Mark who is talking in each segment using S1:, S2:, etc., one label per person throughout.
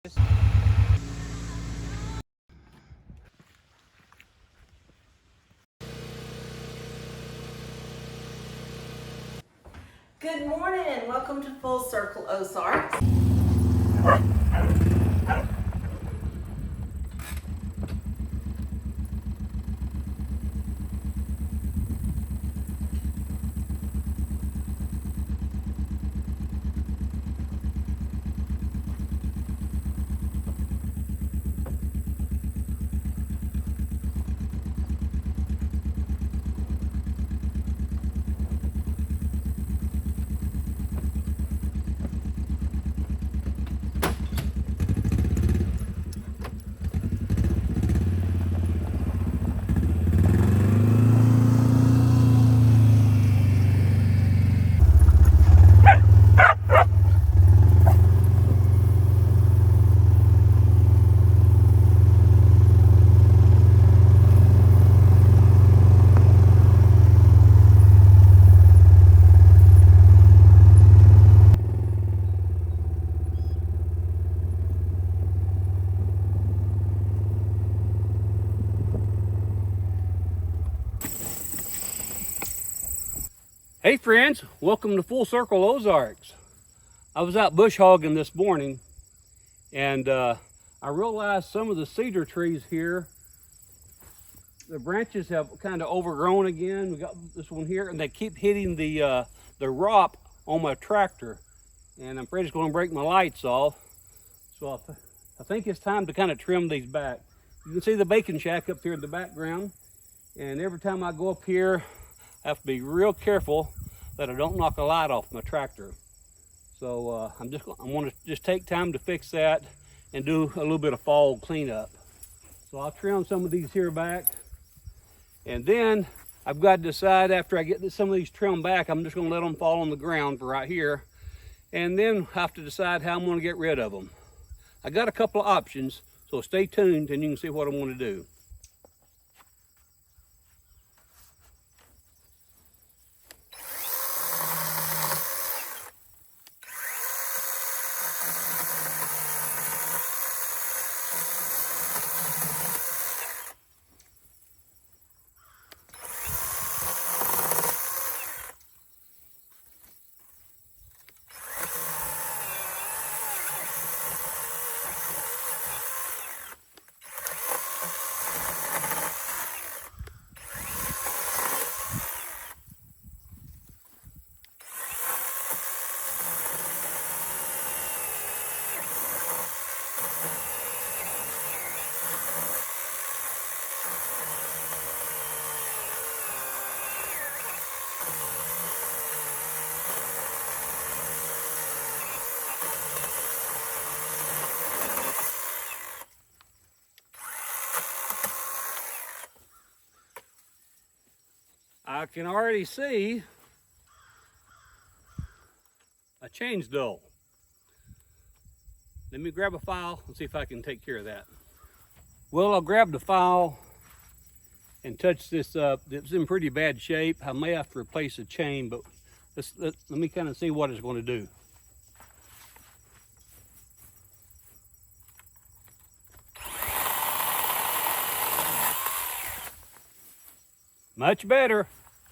S1: Good morning and welcome to Full Circle Ozarks.
S2: Hey friends, welcome to Full Circle Ozarks. I was out bush hogging this morning and I realized some of the cedar trees here, the branches have kind of overgrown again. We got this one here and they keep hitting the rop on my tractor, and I'm afraid it's going to break my lights off. So I think it's time to kind of trim these back. You can see the bacon shack up here in the background, and every time I go up here I have to be real careful that I don't knock a light off my tractor. So I want to just take time to fix that and do a little bit of fall cleanup. So I'll trim some of these here back, and then I've got to decide, after I get some of these trimmed back, I'm just going to let them fall on the ground for right here, and then have to decide how I'm going to get rid of them. I got a couple of options, so stay tuned and you can see what I want to do. I can already see a change dull. Let me grab a file and see if I can take care of that. Well, I grabbed the file and touched this up. It's in pretty bad shape. I may have to replace the chain, but let me kind of see what it's going to do. Much better.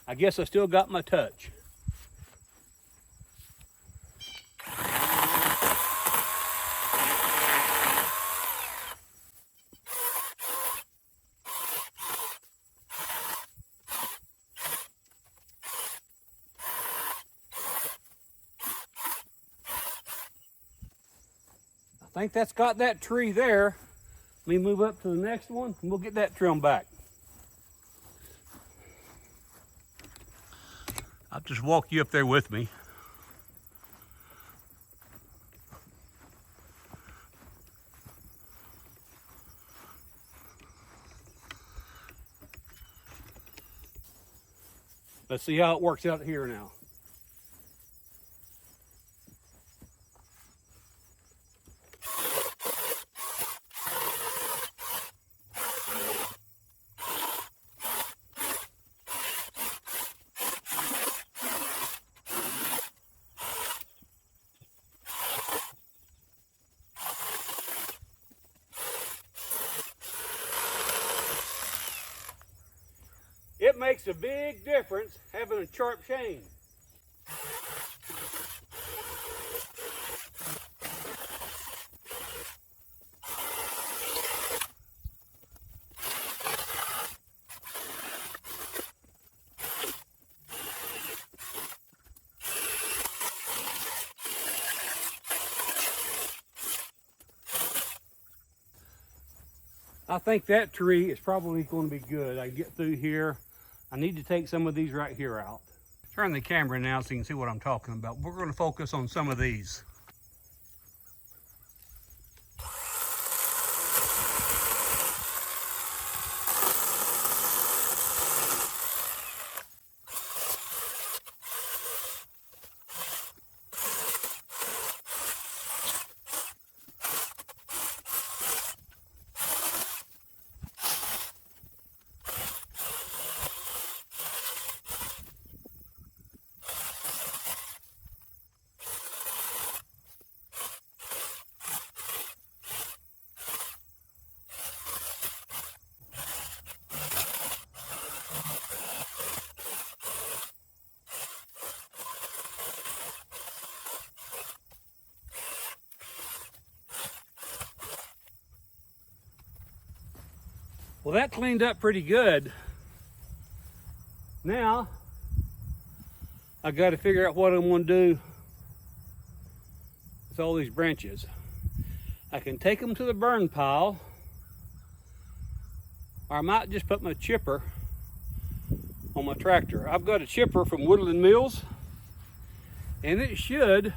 S2: I guess I still got my touch. I think that's got that tree there. Let me move up to the next one and we'll get that trimmed back. I'll just walk you up there with me. Let's see how it works out here now. makes a big difference having a sharp chain. I think that tree is probably going to be good. I can get through here. I need to take some of these right here out. Turn the camera now so you can see what I'm talking about. We're going to focus on some of these. Well, that cleaned up pretty good. Now, I got to figure out what I'm going to do with all these branches. I can take them to the burn pile, or I might just put my chipper on my tractor. I've got a chipper from Woodland Mills, and it should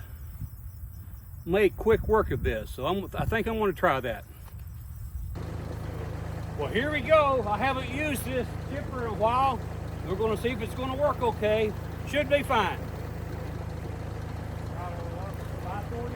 S2: make quick work of this. So I think I'm going to try that. Well, here we go. I haven't used this chipper in a while. We're going to see if it's going to work okay. Should be fine. 540.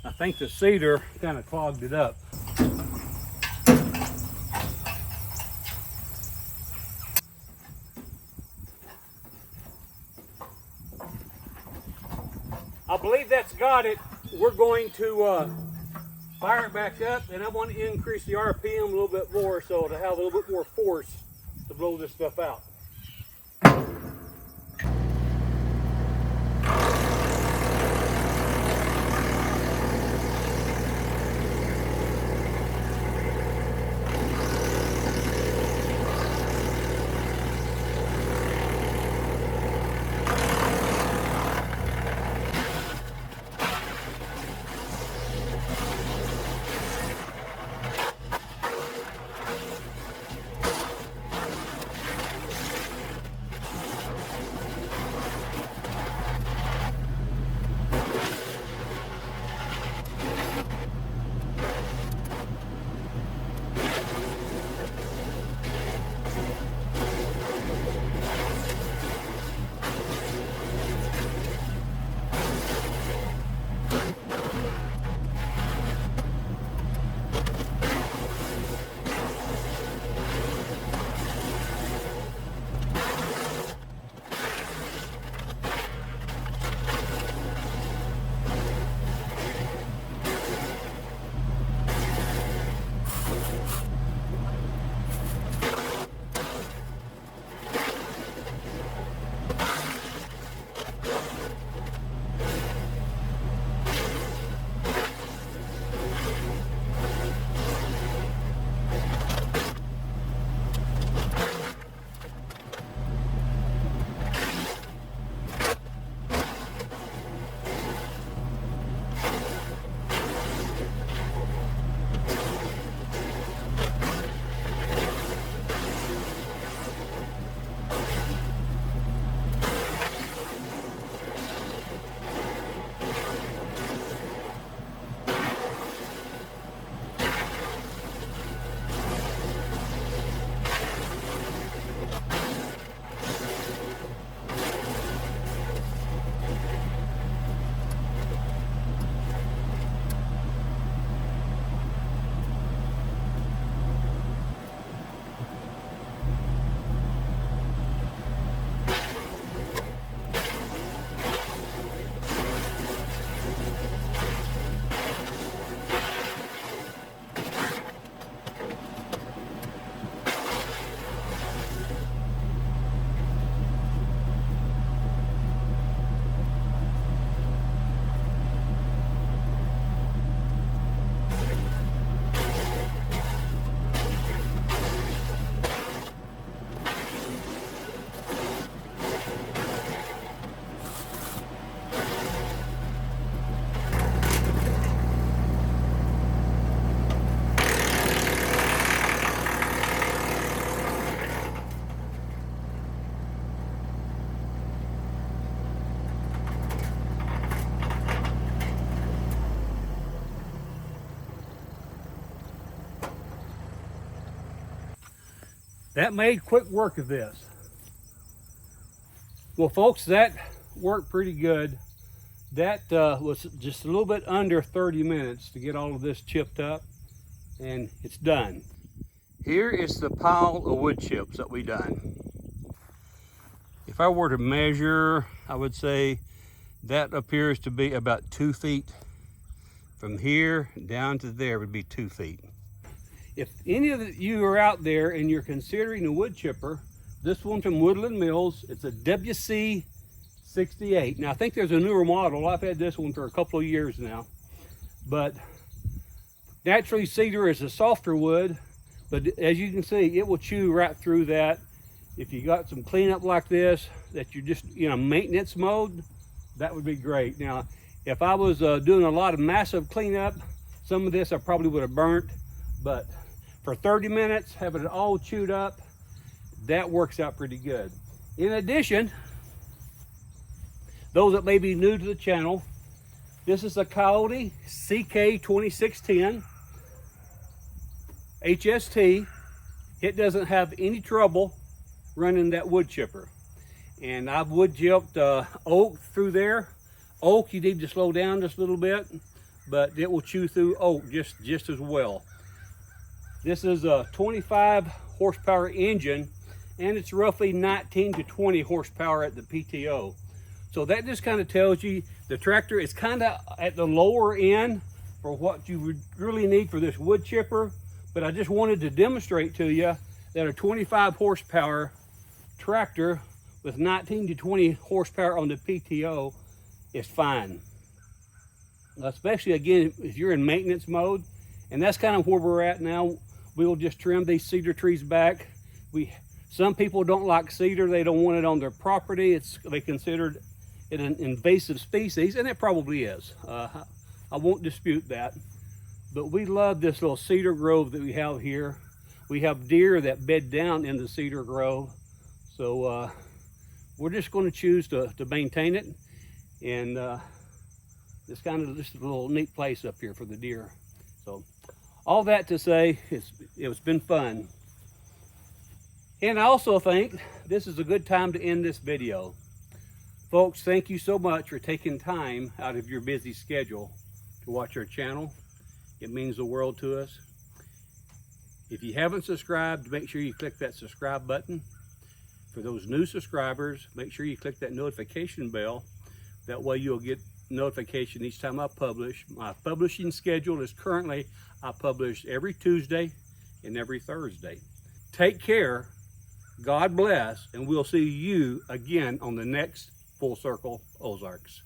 S2: I think the cedar kind of clogged it up. I believe that's got it. We're going to fire it back up, and I want to increase the RPM a little bit more so to have a little bit more force to blow this stuff out. that made quick work of this. Well, folks, that worked pretty good. That was just a little bit under 30 minutes to get all of this chipped up, and it's done. Here is the pile of wood chips that we done. If I were to measure, I would say that appears to be about 2 feet. From here down to there would be 2 feet. If any of you are out there and you're considering a wood chipper, this one from Woodland Mills, it's a WC068. Now I think there's a newer model. I've had this one for a couple of years now. But naturally cedar is a softer wood, but as you can see, it will chew right through that. If you got some cleanup like this, that you're just in a maintenance mode, that would be great. Now, if I was doing a lot of massive cleanup, some of this I probably would have burnt, but for 30 minutes, having it all chewed up, that works out pretty good. In addition, those that may be new to the channel, this is a Kioti CK2610 HST. It doesn't have any trouble running that wood chipper. And I've wood chipped oak through there. Oak, you need to slow down just a little bit, but it will chew through oak just as well. This is a 25 horsepower engine, and it's roughly 19 to 20 horsepower at the PTO. So that just kind of tells you the tractor is kind of at the lower end for what you would really need for this wood chipper. But I just wanted to demonstrate to you that a 25 horsepower tractor with 19 to 20 horsepower on the PTO is fine. Especially again, if you're in maintenance mode, and that's kind of where we're at now. We'll just trim these cedar trees back. Some people don't like cedar. They don't want it on their property. They consider it an invasive species, and it probably is. I won't dispute that. But we love this little cedar grove that we have here. We have deer that bed down in the cedar grove. So we're just going to choose to maintain it. And it's kind of just a little neat place up here for the deer. So all that to say, it's been fun. And I also think this is a good time to end this video. Folks, thank you so much for taking time out of your busy schedule to watch our channel. It means the world to us. If you haven't subscribed, make sure you click that subscribe button. For those new subscribers, make sure you click that notification bell. That way you'll get notification each time I publish. My publishing schedule is currently, I publish every Tuesday and every Thursday. Take care, God bless, and we'll see you again on the next Full Circle Ozarks.